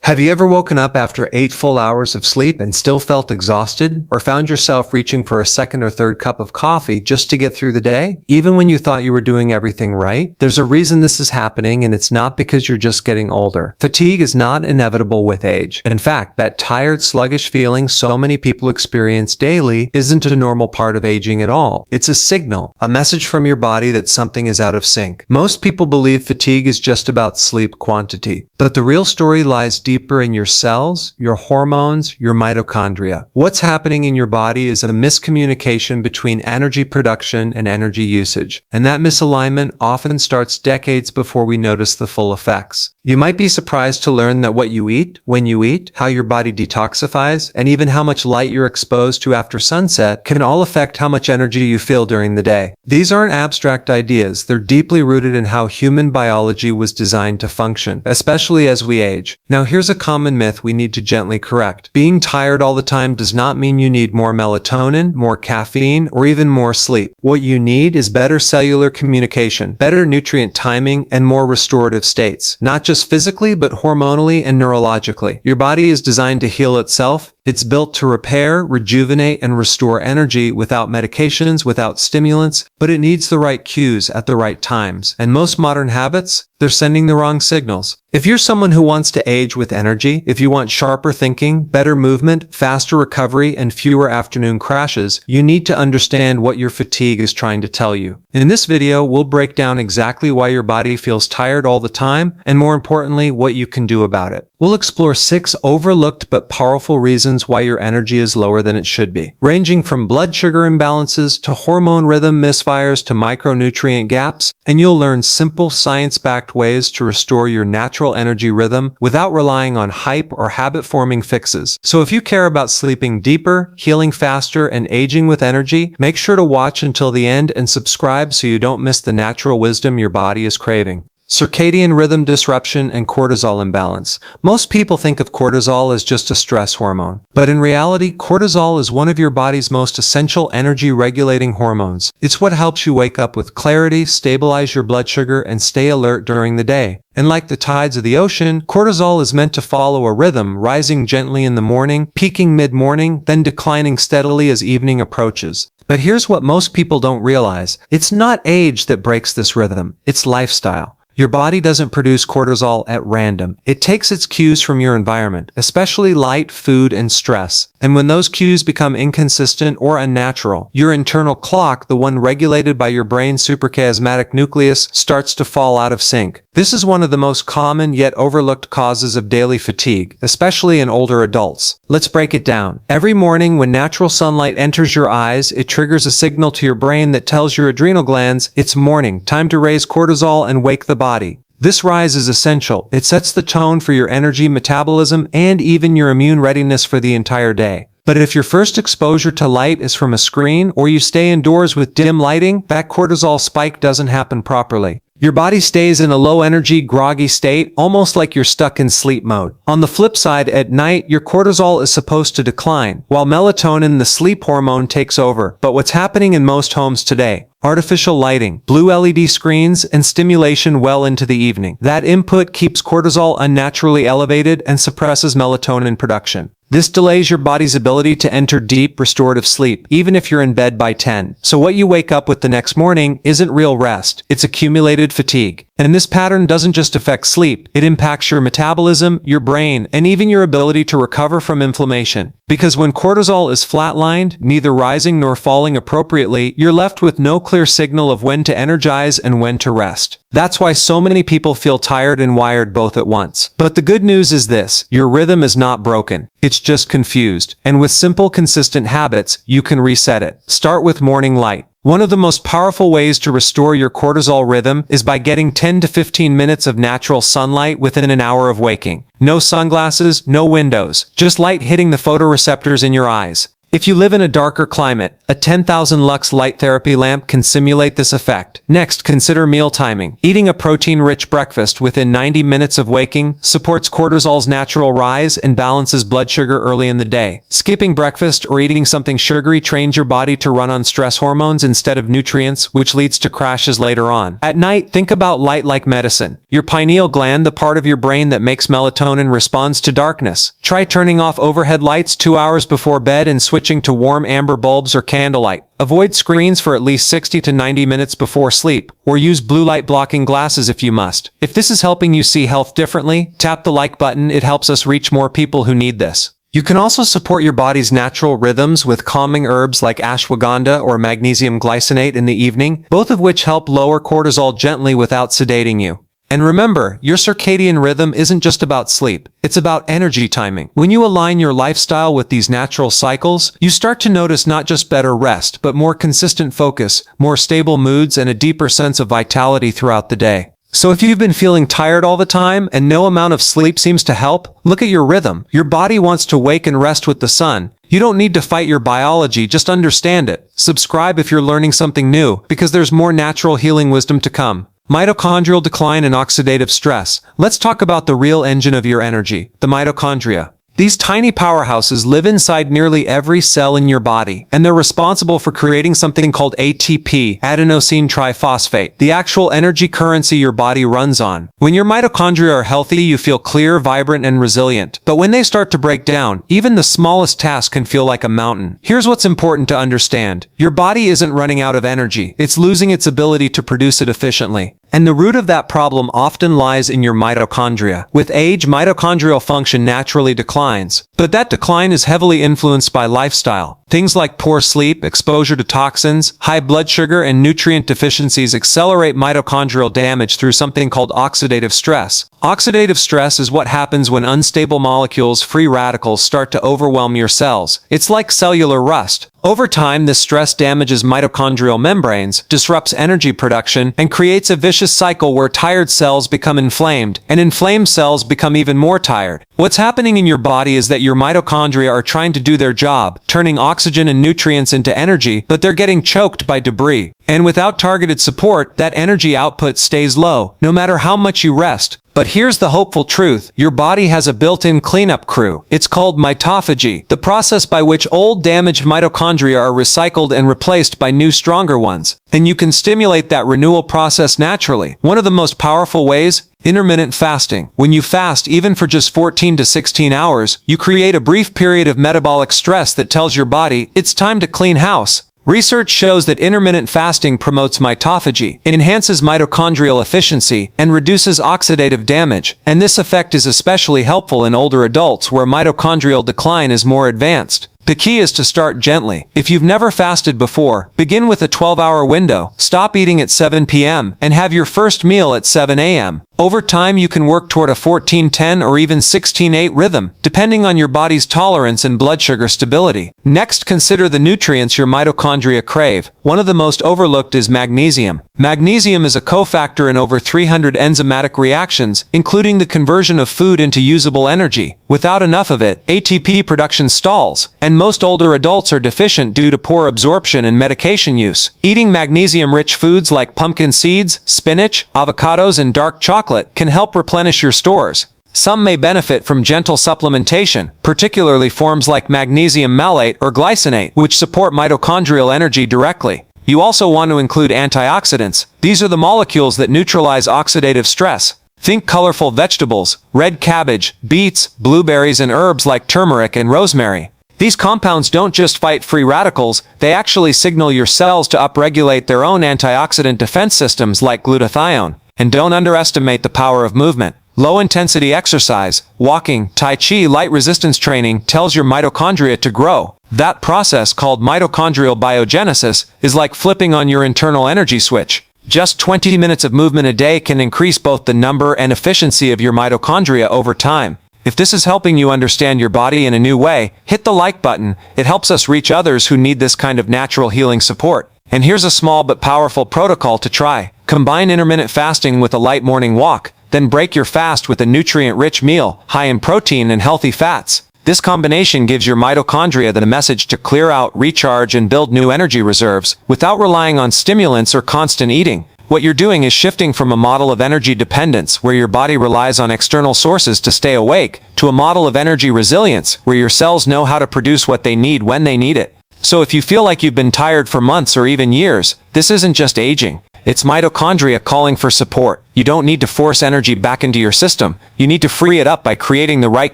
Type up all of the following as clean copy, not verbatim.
Have you ever woken up after 8 full hours of sleep and still felt exhausted, or found yourself reaching for a second or third cup of coffee just to get through the day, even when you thought you were doing everything right? There's a reason this is happening, and it's not because you're just getting older. Fatigue is not inevitable with age. In fact, that tired, sluggish feeling so many people experience daily isn't a normal part of aging at all. It's a signal, a message from your body that something is out of sync. Most people believe fatigue is just about sleep quantity, but the real story lies deeper in your cells, your hormones, your mitochondria. What's happening in your body is a miscommunication between energy production and energy usage, and that misalignment often starts decades before we notice the full effects. You might be surprised to learn that what you eat, when you eat, how your body detoxifies, and even how much light you're exposed to after sunset can all affect how much energy you feel during the day. These aren't abstract ideas, they're deeply rooted in how human biology was designed to function, especially as we age. Now here's a common myth we need to gently correct. Being tired all the time does not mean you need more melatonin, more caffeine, or even more sleep. What you need is better cellular communication, better nutrient timing, and more restorative states. Not just physically, but hormonally and neurologically. Your body is designed to heal itself. It's built to repair, rejuvenate, and restore energy without medications, without stimulants, but it needs the right cues at the right times. And most modern habits, they're sending the wrong signals. If you're someone who wants to age with energy, if you want sharper thinking, better movement, faster recovery, and fewer afternoon crashes, you need to understand what your fatigue is trying to tell you. In this video, we'll break down exactly why your body feels tired all the time, and more importantly, what you can do about it. We'll explore 6 overlooked but powerful reasons why your energy is lower than it should be, ranging from blood sugar imbalances to hormone rhythm misfires to micronutrient gaps, and you'll learn simple science-backed ways to restore your natural energy rhythm without relying on hype or habit-forming fixes. So if you care about sleeping deeper, healing faster, and aging with energy, make sure to watch until the end and subscribe so you don't miss the natural wisdom your body is craving. Circadian rhythm disruption and cortisol imbalance. Most people think of cortisol as just a stress hormone, but in reality, cortisol is one of your body's most essential energy-regulating hormones. It's what helps you wake up with clarity, stabilize your blood sugar, and stay alert during the day. And like the tides of the ocean, cortisol is meant to follow a rhythm, rising gently in the morning, peaking mid-morning, then declining steadily as evening approaches. But here's what most people don't realize. It's not age that breaks this rhythm, it's lifestyle. Your body doesn't produce cortisol at random. It takes its cues from your environment, especially light, food, and stress. And when those cues become inconsistent or unnatural, your internal clock, the one regulated by your brain's suprachiasmatic nucleus, starts to fall out of sync. This is one of the most common yet overlooked causes of daily fatigue, especially in older adults. Let's break it down. Every morning when natural sunlight enters your eyes, it triggers a signal to your brain that tells your adrenal glands it's morning, time to raise cortisol and wake the body. This rise is essential. It sets the tone for your energy metabolism and even your immune readiness for the entire day. But if your first exposure to light is from a screen or you stay indoors with dim lighting, that cortisol spike doesn't happen properly. Your body stays in a low-energy, groggy state, almost like you're stuck in sleep mode. On the flip side, at night, your cortisol is supposed to decline, while melatonin, the sleep hormone, takes over. But what's happening in most homes today? Artificial lighting, blue LED screens, and stimulation well into the evening. That input keeps cortisol unnaturally elevated and suppresses melatonin production. This delays your body's ability to enter deep, restorative sleep, even if you're in bed by 10. So what you wake up with the next morning isn't real rest, it's accumulated fatigue. And this pattern doesn't just affect sleep, it impacts your metabolism, your brain, and even your ability to recover from inflammation. Because when cortisol is flatlined, neither rising nor falling appropriately, you're left with no clear signal of when to energize and when to rest. That's why so many people feel tired and wired both at once. But the good news is this: your rhythm is not broken. It's just confused. And with simple, consistent habits, you can reset it. Start with morning light. One of the most powerful ways to restore your cortisol rhythm is by getting 10 to 15 minutes of natural sunlight within an hour of waking. No sunglasses, no windows, just light hitting the photoreceptors in your eyes. If you live in a darker climate, a 10,000 lux light therapy lamp can simulate this effect. Next, consider meal timing. Eating a protein-rich breakfast within 90 minutes of waking supports cortisol's natural rise and balances blood sugar early in the day. Skipping breakfast or eating something sugary trains your body to run on stress hormones instead of nutrients, which leads to crashes later on. At night, think about light like medicine. Your pineal gland, the part of your brain that makes melatonin, responds to darkness. Try turning off overhead lights 2 hours before bed and switching to warm amber bulbs or candlelight. Avoid screens for at least 60 to 90 minutes before sleep, or use blue light blocking glasses if you must. If this is helping you see health differently, tap the like button. It helps us reach more people who need this. You can also support your body's natural rhythms with calming herbs like ashwagandha or magnesium glycinate in the evening, both of which help lower cortisol gently without sedating you. And remember, your circadian rhythm isn't just about sleep, it's about energy timing. When you align your lifestyle with these natural cycles, you start to notice not just better rest, but more consistent focus, more stable moods, and a deeper sense of vitality throughout the day. So if you've been feeling tired all the time and no amount of sleep seems to help, look at your rhythm. Your body wants to wake and rest with the sun. You don't need to fight your biology, just understand it. Subscribe if you're learning something new, because there's more natural healing wisdom to come. Mitochondrial decline and oxidative stress. Let's talk about the real engine of your energy, the mitochondria. These tiny powerhouses live inside nearly every cell in your body, and they're responsible for creating something called ATP, adenosine triphosphate, the actual energy currency your body runs on. When your mitochondria are healthy, you feel clear, vibrant, and resilient. But when they start to break down, even the smallest task can feel like a mountain. Here's what's important to understand. Your body isn't running out of energy. It's losing its ability to produce it efficiently. And the root of that problem often lies in your mitochondria. With age, mitochondrial function naturally declines, but that decline is heavily influenced by lifestyle. Things like poor sleep, exposure to toxins, high blood sugar, and nutrient deficiencies accelerate mitochondrial damage through something called oxidative stress. Oxidative stress is what happens when unstable molecules, free radicals, start to overwhelm your cells. It's like cellular rust. Over time, this stress damages mitochondrial membranes, disrupts energy production, and creates a vicious cycle where tired cells become inflamed, and inflamed cells become even more tired. What's happening in your body is that your mitochondria are trying to do their job, turning oxygen and nutrients into energy, but they're getting choked by debris. And without targeted support, that energy output stays low, no matter how much you rest. But here's the hopeful truth. Your body has a built-in cleanup crew. It's called mitophagy, the process by which old damaged mitochondria are recycled and replaced by new, stronger ones. And you can stimulate that renewal process naturally. One of the most powerful ways? Intermittent fasting. When you fast, even for just 14 to 16 hours, you create a brief period of metabolic stress that tells your body, it's time to clean house. Research shows that intermittent fasting promotes mitophagy, it enhances mitochondrial efficiency, and reduces oxidative damage, and this effect is especially helpful in older adults where mitochondrial decline is more advanced. The key is to start gently. If you've never fasted before, begin with a 12-hour window, stop eating at 7 p.m., and have your first meal at 7 a.m. Over time, you can work toward a 14-10 or even 16-8 rhythm, depending on your body's tolerance and blood sugar stability. Next, consider the nutrients your mitochondria crave. One of the most overlooked is magnesium. Magnesium is a cofactor in over 300 enzymatic reactions, including the conversion of food into usable energy. Without enough of it, ATP production stalls, and most older adults are deficient due to poor absorption and medication use. Eating magnesium-rich foods like pumpkin seeds, spinach, avocados, and dark chocolate can help replenish your stores. Some may benefit from gentle supplementation, particularly forms like magnesium malate or glycinate, which support mitochondrial energy directly. You also want to include antioxidants. These are the molecules that neutralize oxidative stress. Think colorful vegetables, red cabbage, beets, blueberries, and herbs like turmeric and rosemary. These compounds don't just fight free radicals, they actually signal your cells to upregulate their own antioxidant defense systems like glutathione. And don't underestimate the power of movement. Low-intensity exercise, walking, tai chi, light resistance training tells your mitochondria to grow. That process, called mitochondrial biogenesis, is like flipping on your internal energy switch. Just 20 minutes of movement a day can increase both the number and efficiency of your mitochondria over time. If this is helping you understand your body in a new way, hit the like button. It helps us reach others who need this kind of natural healing support. And here's a small but powerful protocol to try. Combine intermittent fasting with a light morning walk, then break your fast with a nutrient-rich meal, high in protein and healthy fats. This combination gives your mitochondria the message to clear out, recharge, and build new energy reserves without relying on stimulants or constant eating. What you're doing is shifting from a model of energy dependence, where your body relies on external sources to stay awake, to a model of energy resilience, where your cells know how to produce what they need when they need it. So if you feel like you've been tired for months or even years, this isn't just aging. It's mitochondria calling for support. You don't need to force energy back into your system. You need to free it up by creating the right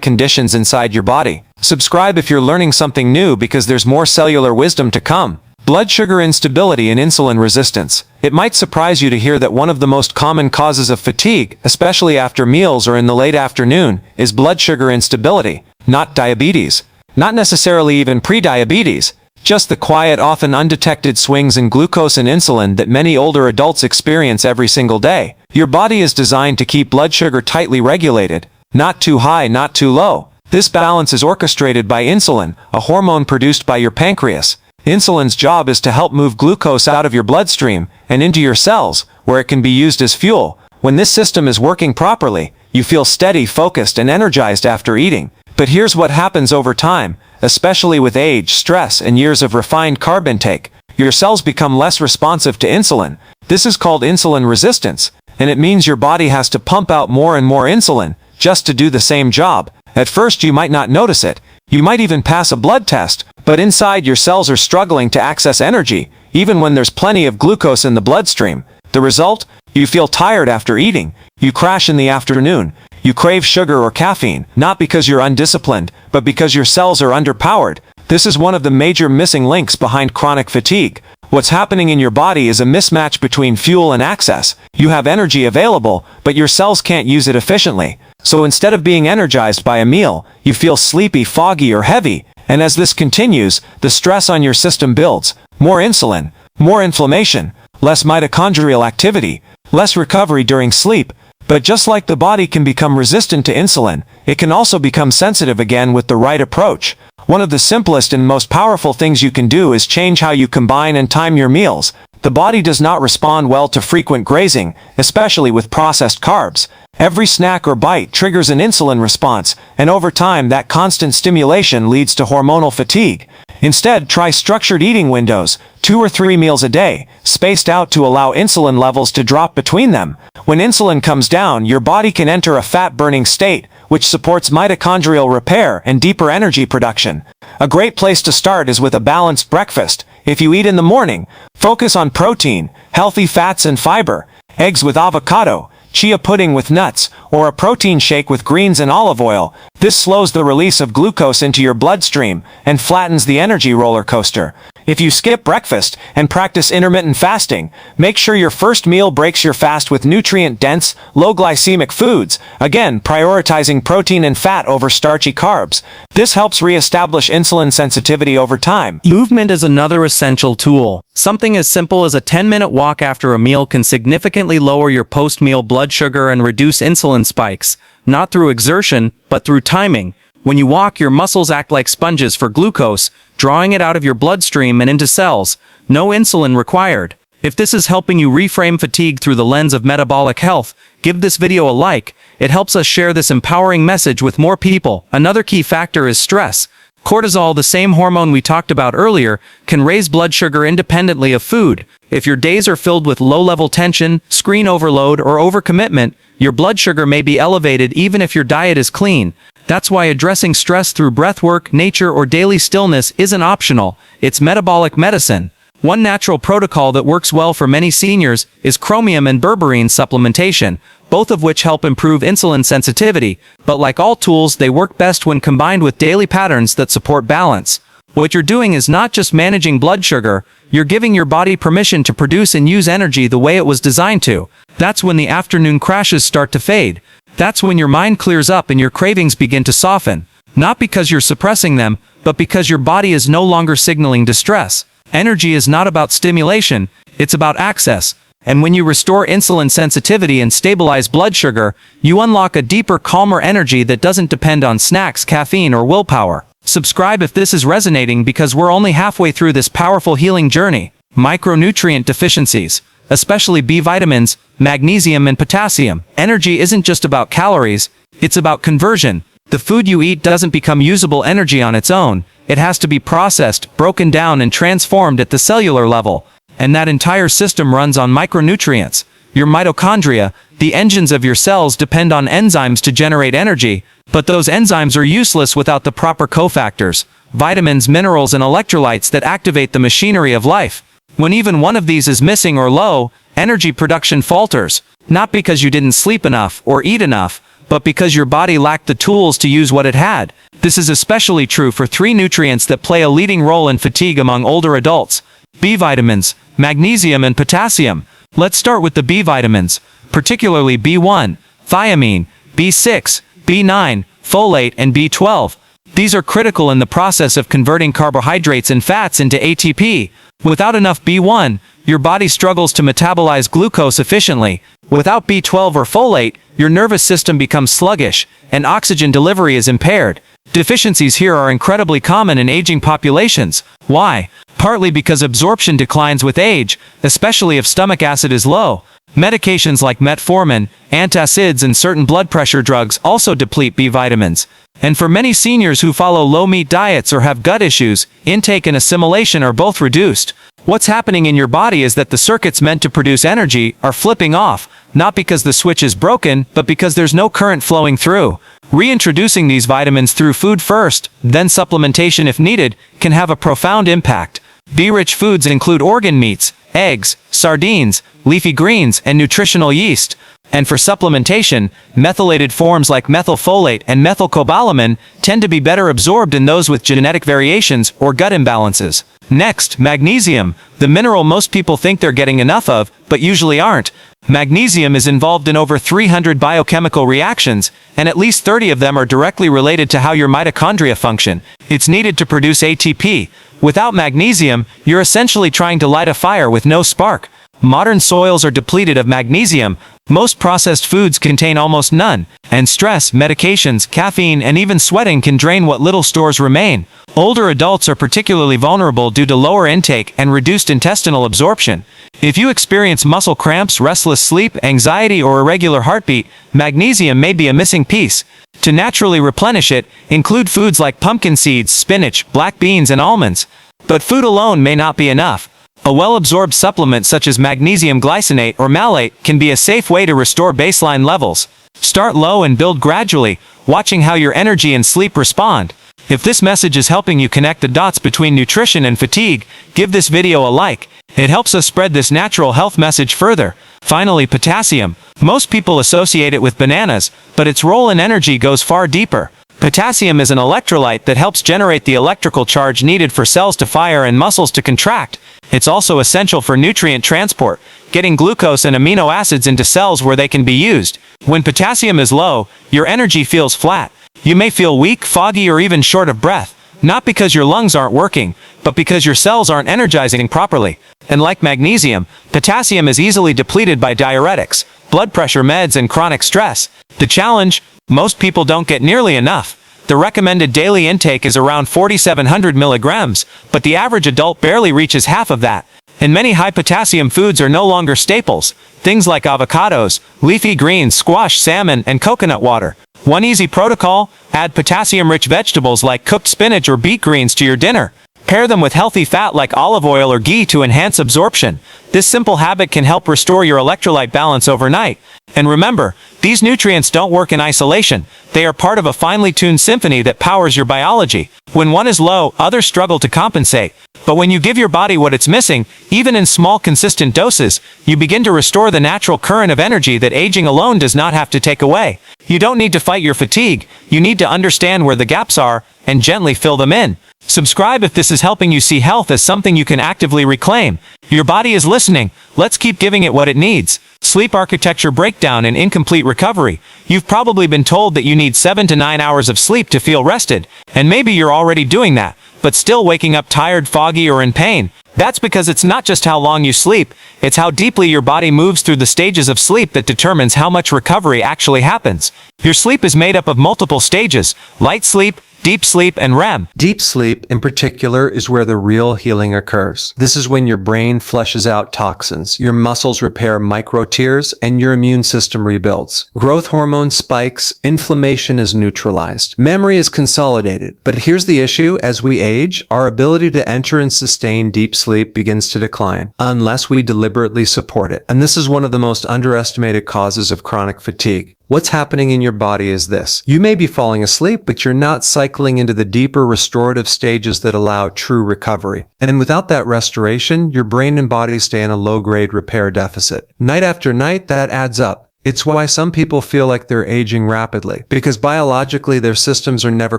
conditions inside your body. Subscribe if you're learning something new, because there's more cellular wisdom to come. Blood sugar instability and insulin resistance. It might surprise you to hear that one of the most common causes of fatigue, especially after meals or in the late afternoon, is blood sugar instability, not diabetes. Not necessarily even pre-diabetes. Just the quiet, often undetected swings in glucose and insulin that many older adults experience every single day. Your body is designed to keep blood sugar tightly regulated, not too high, not too low. This balance is orchestrated by insulin, a hormone produced by your pancreas. Insulin's job is to help move glucose out of your bloodstream and into your cells, where it can be used as fuel. When this system is working properly, you feel steady, focused, and energized after eating. But here's what happens over time. Especially with age, stress, and years of refined carb intake, your cells become less responsive to insulin. This is called insulin resistance, and it means your body has to pump out more and more insulin just to do the same job. At first you might not notice it. You might even pass a blood test, but inside your cells are struggling to access energy, even when there's plenty of glucose in the bloodstream. The result? You feel tired after eating. You crash in the afternoon. You crave sugar or caffeine, not because you're undisciplined, but because your cells are underpowered. This is one of the major missing links behind chronic fatigue. What's happening in your body is a mismatch between fuel and access. You have energy available, but your cells can't use it efficiently. So instead of being energized by a meal, you feel sleepy, foggy, or heavy. And as this continues, the stress on your system builds. More insulin, more inflammation, less mitochondrial activity, less recovery during sleep. But just like the body can become resistant to insulin, it can also become sensitive again with the right approach. One of the simplest and most powerful things you can do is change how you combine and time your meals. The body does not respond well to frequent grazing, especially with processed carbs. Every snack or bite triggers an insulin response, and over time that constant stimulation leads to hormonal fatigue. Instead, try structured eating windows, 2 or 3 meals a day, spaced out to allow insulin levels to drop between them. When insulin comes down, your body can enter a fat-burning state, which supports mitochondrial repair and deeper energy production. A great place to start is with a balanced breakfast. If you eat in the morning, focus on protein, healthy fats and fiber, eggs with avocado, chia pudding with nuts, or a protein shake with greens and olive oil. This slows the release of glucose into your bloodstream and flattens the energy roller coaster. If you skip breakfast and practice intermittent fasting, make sure your first meal breaks your fast with nutrient-dense, low-glycemic foods, again prioritizing protein and fat over starchy carbs. This helps re-establish insulin sensitivity over time. Movement is another essential tool. Something as simple as a 10-minute walk after a meal can significantly lower your post-meal blood sugar and reduce insulin spikes, not through exertion, but through timing. When you walk, your muscles act like sponges for glucose, drawing it out of your bloodstream and into cells. No insulin required. If this is helping you reframe fatigue through the lens of metabolic health, give this video a like. It helps us share this empowering message with more people. Another key factor is stress. Cortisol, the same hormone we talked about earlier, can raise blood sugar independently of food. If your days are filled with low-level tension, screen overload, or overcommitment, your blood sugar may be elevated even if your diet is clean. That's why addressing stress through breathwork, nature, or daily stillness isn't optional. It's metabolic medicine. One natural protocol that works well for many seniors is chromium and berberine supplementation, both of which help improve insulin sensitivity, but like all tools, they work best when combined with daily patterns that support balance. What you're doing is not just managing blood sugar, you're giving your body permission to produce and use energy the way it was designed to. That's when the afternoon crashes start to fade. That's when your mind clears up and your cravings begin to soften. Not because you're suppressing them, but because your body is no longer signaling distress. Energy is not about stimulation, it's about access. And when you restore insulin sensitivity and stabilize blood sugar, you unlock a deeper, calmer energy that doesn't depend on snacks, caffeine, or willpower. Subscribe if this is resonating, because we're only halfway through this powerful healing journey. Micronutrient deficiencies, especially B vitamins, magnesium, and potassium. Energy isn't just about calories, it's about conversion. The food you eat doesn't become usable energy on its own. It has to be processed, broken down, and transformed at the cellular level. And that entire system runs on micronutrients. Your mitochondria, the engines of your cells, depend on enzymes to generate energy, but those enzymes are useless without the proper cofactors, vitamins, minerals, and electrolytes that activate the machinery of life. When even one of these is missing or low, energy production falters, not because you didn't sleep enough or eat enough, but because your body lacked the tools to use what it had. This is especially true for three nutrients that play a leading role in fatigue among older adults: B vitamins, magnesium, and potassium. Let's start with the B vitamins, particularly B1, thiamine, B6, B9, folate, and B12. These are critical in the process of converting carbohydrates and fats into ATP. Without enough B1, your body struggles to metabolize glucose efficiently. Without B12 or folate, your nervous system becomes sluggish, and oxygen delivery is impaired. Deficiencies here are incredibly common in aging populations. Why? Partly because absorption declines with age, especially if stomach acid is low. Medications like metformin, antacids, and certain blood pressure drugs also deplete B vitamins. And for many seniors who follow low-meat diets or have gut issues, intake and assimilation are both reduced. What's happening in your body is that the circuits meant to produce energy are flipping off, not because the switch is broken, but because there's no current flowing through. Reintroducing these vitamins through food first, then supplementation if needed, can have a profound impact. B-rich foods include organ meats, eggs, sardines, leafy greens, and nutritional yeast. And for supplementation, methylated forms like methylfolate and methylcobalamin tend to be better absorbed in those with genetic variations or gut imbalances. Next, magnesium, the mineral most people think they're getting enough of, but usually aren't. Magnesium is involved in over 300 biochemical reactions, and at least 30 of them are directly related to how your mitochondria function. It's needed to produce ATP. Without magnesium, you're essentially trying to light a fire with no spark. Modern soils are depleted of magnesium. Most processed foods contain almost none, and stress, medications, caffeine, and even sweating can drain what little stores remain. Older adults are particularly vulnerable due to lower intake and reduced intestinal absorption. If you experience muscle cramps, restless sleep, anxiety, or irregular heartbeat, magnesium may be a missing piece. To naturally replenish it, include foods like pumpkin seeds, spinach, black beans, and almonds. But food alone may not be enough. A well-absorbed supplement such as magnesium glycinate or malate can be a safe way to restore baseline levels. Start low and build gradually, watching how your energy and sleep respond. If this message is helping you connect the dots between nutrition and fatigue, give this video a like. It helps us spread this natural health message further. Finally, potassium. Most people associate it with bananas, but its role in energy goes far deeper. Potassium is an electrolyte that helps generate the electrical charge needed for cells to fire and muscles to contract. It's also essential for nutrient transport, getting glucose and amino acids into cells where they can be used. When potassium is low, your energy feels flat. You may feel weak, foggy, or even short of breath, not because your lungs aren't working, but because your cells aren't energizing properly. And like magnesium, potassium is easily depleted by diuretics, blood pressure meds, and chronic stress. The challenge? Most people don't get nearly enough. The recommended daily intake is around 4,700 milligrams, but the average adult barely reaches half of that. And many high-potassium foods are no longer staples. Things like avocados, leafy greens, squash, salmon, and coconut water. One easy protocol: add potassium-rich vegetables like cooked spinach or beet greens to your dinner. Pair them with healthy fat like olive oil or ghee to enhance absorption. This simple habit can help restore your electrolyte balance overnight. And remember, these nutrients don't work in isolation. They are part of a finely tuned symphony that powers your biology. When one is low, others struggle to compensate. But when you give your body what it's missing, even in small, consistent doses, you begin to restore the natural current of energy that aging alone does not have to take away. You don't need to fight your fatigue. You need to understand where the gaps are and gently fill them in. Subscribe if this is helping you see health as something you can actively reclaim. Your body is listening. Let's keep giving it what it needs. Sleep architecture breakdown and incomplete recovery. You've probably been told that you need 7 to 9 hours of sleep to feel rested, and maybe you're already doing that, but still waking up tired, foggy, or in pain. That's because it's not just how long you sleep, it's how deeply your body moves through the stages of sleep that determines how much recovery actually happens. Your sleep is made up of multiple stages: light sleep, Deep sleep and REM. Deep sleep, in particular, is where the real healing occurs. This is when your brain flushes out toxins, your muscles repair micro tears, and your immune system rebuilds. Growth hormone spikes, inflammation is neutralized, memory is consolidated. But here's the issue: as we age, our ability to enter and sustain deep sleep begins to decline, unless we deliberately support it. And this is one of the most underestimated causes of chronic fatigue. What's happening in your body is this: you may be falling asleep, but you're not cycling into the deeper restorative stages that allow true recovery. And without that restoration, your brain and body stay in a low-grade repair deficit. Night after night, that adds up. It's why some people feel like they're aging rapidly, because biologically their systems are never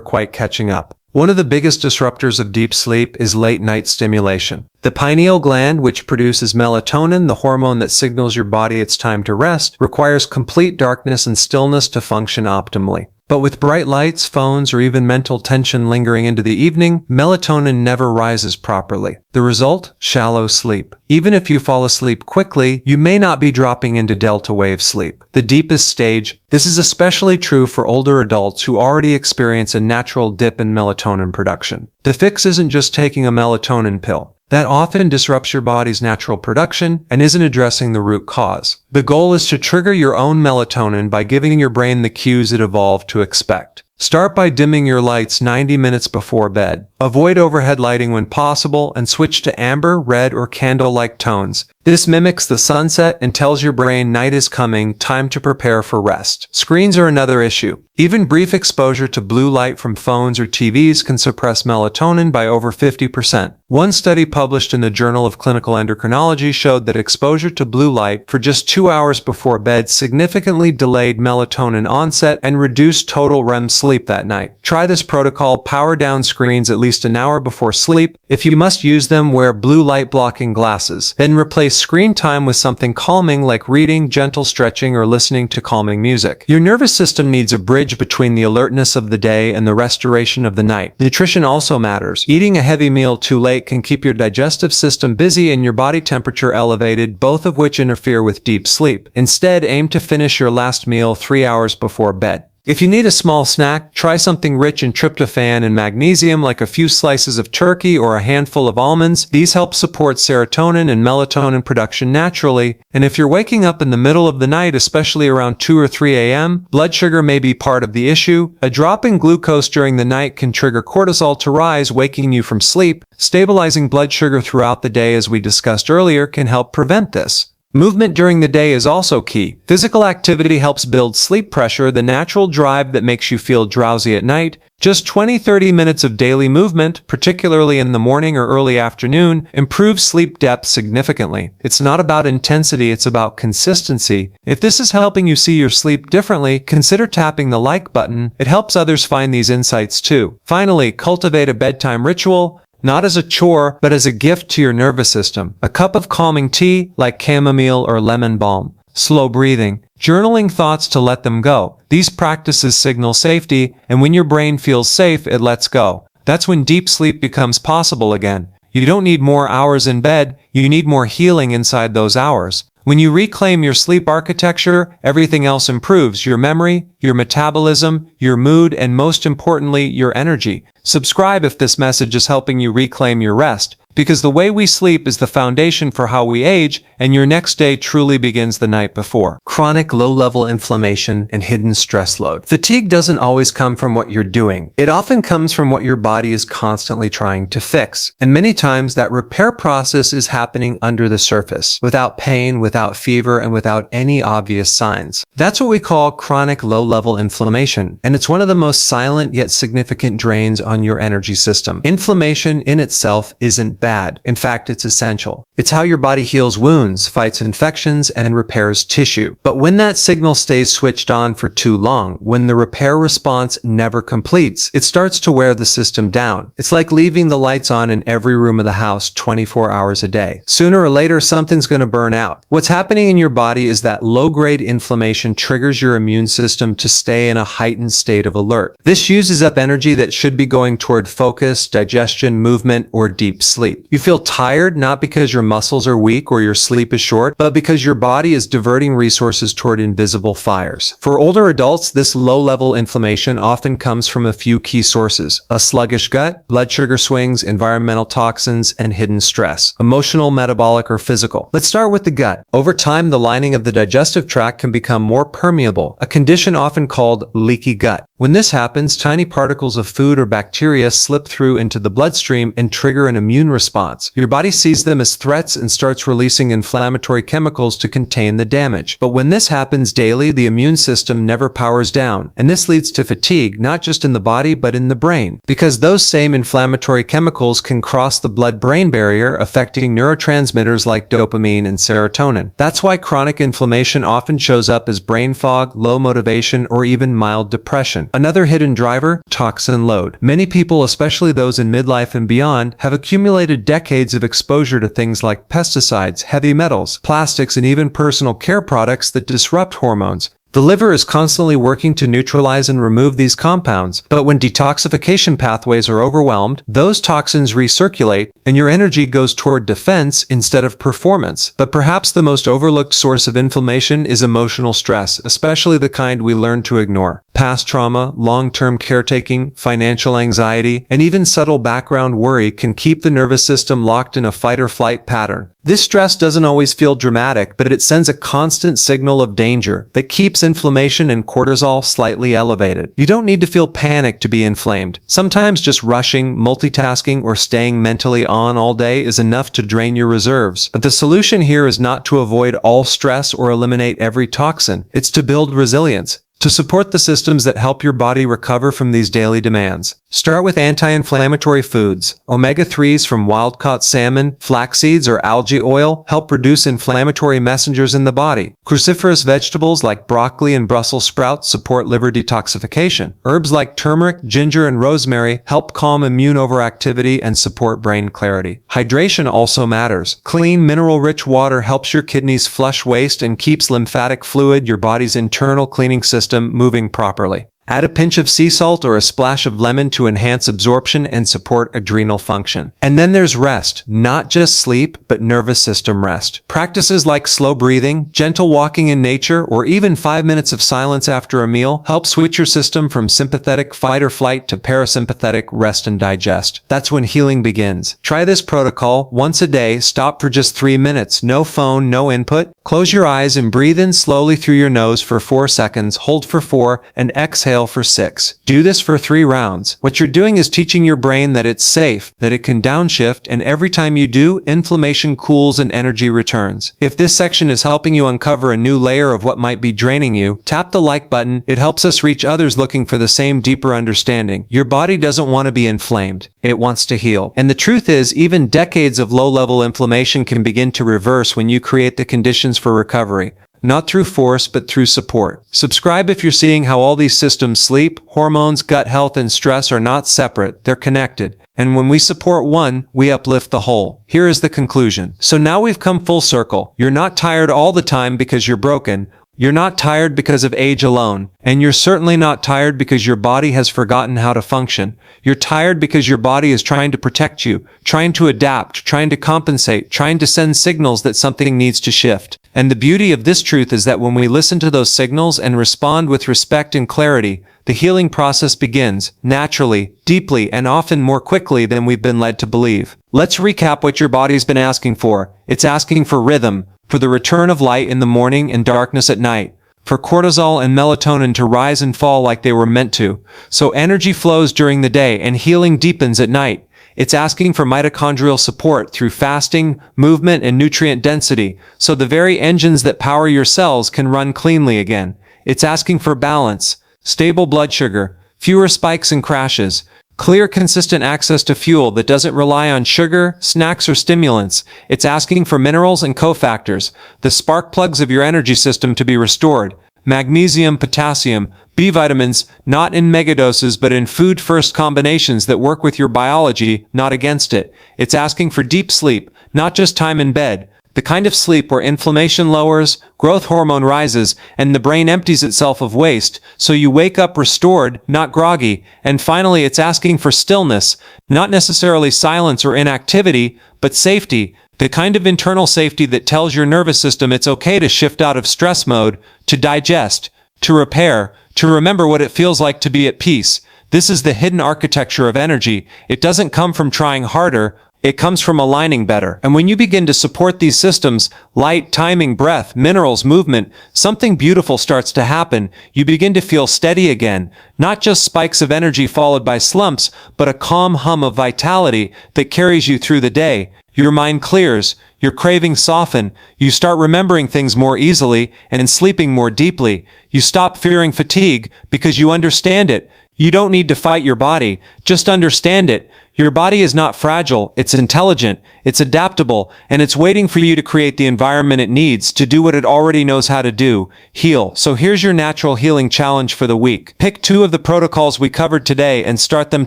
quite catching up. One of the biggest disruptors of deep sleep is late-night stimulation. The pineal gland, which produces melatonin, the hormone that signals your body it's time to rest, requires complete darkness and stillness to function optimally. But with bright lights, phones, or even mental tension lingering into the evening, melatonin never rises properly. The result? Shallow sleep. Even if you fall asleep quickly, you may not be dropping into delta wave sleep, the deepest stage. This is especially true for older adults who already experience a natural dip in melatonin production. The fix isn't just taking a melatonin pill. That often disrupts your body's natural production and isn't addressing the root cause. The goal is to trigger your own melatonin by giving your brain the cues it evolved to expect. Start by dimming your lights 90 minutes before bed. Avoid overhead lighting when possible and switch to amber, red, or candle-like tones. This mimics the sunset and tells your brain night is coming, time to prepare for rest. Screens are another issue. Even brief exposure to blue light from phones or TVs can suppress melatonin by over 50%. One study published in the Journal of Clinical Endocrinology showed that exposure to blue light for just 2 hours before bed significantly delayed melatonin onset and reduced total REM sleep that night. Try this protocol: power down screens at least an hour before sleep. If you must use them, wear blue light blocking glasses. Then replace screen time with something calming like reading, gentle stretching, or listening to calming music. Your nervous system needs a bridge between the alertness of the day and the restoration of the night. Nutrition also matters. Eating a heavy meal too late can keep your digestive system busy and your body temperature elevated, both of which interfere with deep sleep. Instead, aim to finish your last meal 3 hours before bed. If you need a small snack, try something rich in tryptophan and magnesium, like a few slices of turkey or a handful of almonds. These help support serotonin and melatonin production naturally. And if you're waking up in the middle of the night, especially around 2 or 3 a.m., blood sugar may be part of the issue. A drop in glucose during the night can trigger cortisol to rise, waking you from sleep. Stabilizing blood sugar throughout the day, as we discussed earlier, can help prevent this. Movement during the day is also key. Physical activity helps build sleep pressure, the natural drive that makes you feel drowsy at night. Just 20-30 minutes of daily movement, particularly in the morning or early afternoon, improves sleep depth significantly. It's not about intensity, it's about consistency. If this is helping you see your sleep differently, consider tapping the like button. It helps others find these insights too. Finally, cultivate a bedtime ritual. Not as a chore, but as a gift to your nervous system. A cup of calming tea, like chamomile or lemon balm. Slow breathing. Journaling thoughts to let them go. These practices signal safety, and when your brain feels safe, it lets go. That's when deep sleep becomes possible again. You don't need more hours in bed, you need more healing inside those hours. When you reclaim your sleep architecture, everything else improves: your memory, your metabolism, your mood, and most importantly, your energy. Subscribe if this message is helping you reclaim your rest, because the way we sleep is the foundation for how we age, and your next day truly begins the night before. Chronic low-level inflammation and hidden stress load. Fatigue doesn't always come from what you're doing. It often comes from what your body is constantly trying to fix. And many times that repair process is happening under the surface, without pain, without fever, and without any obvious signs. That's what we call chronic low-level inflammation, and it's one of the most silent yet significant drains on your energy system. Inflammation in itself isn't bad. In fact, it's essential. It's how your body heals wounds, fights infections, and repairs tissue. But when that signal stays switched on for too long, when the repair response never completes, it starts to wear the system down. It's like leaving the lights on in every room of the house 24 hours a day. Sooner or later, something's going to burn out. What's happening in your body is that low-grade inflammation triggers your immune system to stay in a heightened state of alert. This uses up energy that should be going toward focus, digestion, movement, or deep sleep. sleep. You feel tired not because your muscles are weak or your sleep is short, but because your body is diverting resources toward invisible fires. For older adults, this low-level inflammation often comes from a few key sources: a sluggish gut, blood sugar swings, environmental toxins, and hidden stress, emotional, metabolic, or physical. Let's start with the gut. Over time, the lining of the digestive tract can become more permeable, a condition often called leaky gut. When this happens, tiny particles of food or bacteria slip through into the bloodstream and trigger an immune response. Your body sees them as threats and starts releasing inflammatory chemicals to contain the damage. But when this happens daily, the immune system never powers down, and this leads to fatigue, not just in the body but in the brain, because those same inflammatory chemicals can cross the blood-brain barrier, affecting neurotransmitters like dopamine and serotonin. That's why chronic inflammation often shows up as brain fog, low motivation, or even mild depression. Another hidden driver: toxin load. Many people, especially those in midlife and beyond, have accumulated decades of exposure to things like pesticides, heavy metals, plastics, and even personal care products that disrupt hormones. The liver is constantly working to neutralize and remove these compounds, but when detoxification pathways are overwhelmed, those toxins recirculate, and your energy goes toward defense instead of performance. But perhaps the most overlooked source of inflammation is emotional stress, especially the kind we learn to ignore. Past trauma, long-term caretaking, financial anxiety, and even subtle background worry can keep the nervous system locked in a fight-or-flight pattern. This stress doesn't always feel dramatic, but it sends a constant signal of danger that keeps inflammation and cortisol slightly elevated. You don't need to feel panic to be inflamed. Sometimes just rushing, multitasking, or staying mentally on all day is enough to drain your reserves. But the solution here is not to avoid all stress or eliminate every toxin. It's to build resilience, to support the systems that help your body recover from these daily demands. Start with anti-inflammatory foods. Omega-3s from wild-caught salmon, flax seeds, or algae oil help reduce inflammatory messengers in the body. Cruciferous vegetables like broccoli and Brussels sprouts support liver detoxification. Herbs like turmeric, ginger, and rosemary help calm immune overactivity and support brain clarity. Hydration also matters. Clean, mineral-rich water helps your kidneys flush waste and keeps lymphatic fluid, your body's internal cleaning system, moving properly. Add a pinch of sea salt or a splash of lemon to enhance absorption and support adrenal function. And then there's rest, not just sleep, but nervous system rest. Practices like slow breathing, gentle walking in nature, or even 5 minutes of silence after a meal help switch your system from sympathetic fight or flight to parasympathetic rest and digest. That's when healing begins. Try this protocol once a day. Stop for just 3 minutes. No phone, no input. Close your eyes and breathe in slowly through your nose for 4 seconds. Hold for 4 and exhale for 6. Do this for 3 rounds. What you're doing is teaching your brain that it's safe, that it can downshift, and every time you do, inflammation cools and energy returns. If this section is helping you uncover a new layer of what might be draining you, tap the like button. It helps us reach others looking for the same deeper understanding. Your body doesn't want to be inflamed. It wants to heal. And the truth is, even decades of low-level inflammation can begin to reverse when you create the conditions for recovery. Not through force, but through support. Subscribe if you're seeing how all these systems, sleep, hormones, gut health, and stress, are not separate, they're connected. And when we support one, we uplift the whole. Here is the conclusion. So now we've come full circle. You're not tired all the time because you're broken. You're not tired because of age alone, and you're certainly not tired because your body has forgotten how to function. You're tired because your body is trying to protect you, trying to adapt, trying to compensate, trying to send signals that something needs to shift. And the beauty of this truth is that when we listen to those signals and respond with respect and clarity, the healing process begins, naturally, deeply, and often more quickly than we've been led to believe. Let's recap what your body's been asking for. It's asking for rhythm, for the return of light in the morning and darkness at night, for cortisol and melatonin to rise and fall like they were meant to, so energy flows during the day and healing deepens at night. It's asking for mitochondrial support through fasting, movement, and nutrient density, so the very engines that power your cells can run cleanly again. It's asking for balance, stable blood sugar, fewer spikes and crashes, clear, consistent access to fuel that doesn't rely on sugar, snacks, or stimulants. It's asking for minerals and cofactors, the spark plugs of your energy system, to be restored. Magnesium, potassium, B vitamins, not in megadoses but in food-first combinations that work with your biology, not against it. It's asking for deep sleep, not just time in bed, The kind of sleep where inflammation lowers, growth hormone rises, and the brain empties itself of waste, so you wake up restored, not groggy, and finally it's asking for stillness, not necessarily silence or inactivity, but safety, the kind of internal safety that tells your nervous system it's okay to shift out of stress mode, to digest, to repair, to remember what it feels like to be at peace. This is the hidden architecture of energy. It doesn't come from trying harder, it comes from aligning better. And when you begin to support these systems, light, timing, breath, minerals, movement, something beautiful starts to happen. You begin to feel steady again. Not just spikes of energy followed by slumps, but a calm hum of vitality that carries you through the day. Your mind clears, your cravings soften, you start remembering things more easily and sleeping more deeply. You stop fearing fatigue because you understand it. You don't need to fight your body, just understand it. Your body is not fragile, it's intelligent, it's adaptable, and it's waiting for you to create the environment it needs to do what it already knows how to do, heal. So here's your natural healing challenge for the week. Pick 2 of the protocols we covered today and start them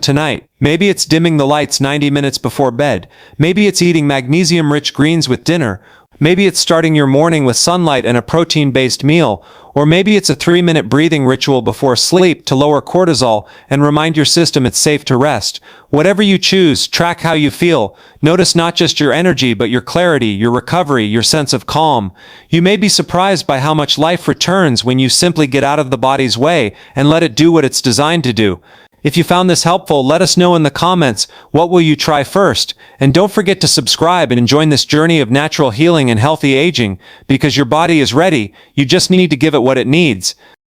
tonight. Maybe it's dimming the lights 90 minutes before bed. Maybe it's eating magnesium-rich greens with dinner. Maybe it's starting your morning with sunlight and a protein-based meal. Or maybe it's a 3-minute breathing ritual before sleep to lower cortisol and remind your system it's safe to rest. Whatever you choose, track how you feel. Notice not just your energy, but your clarity, your recovery, your sense of calm. You may be surprised by how much life returns when you simply get out of the body's way and let it do what it's designed to do. If you found this helpful, let us know in the comments, what will you try first? And don't forget to subscribe and join this journey of natural healing and healthy aging, because your body is ready, you just need to give it what it needs.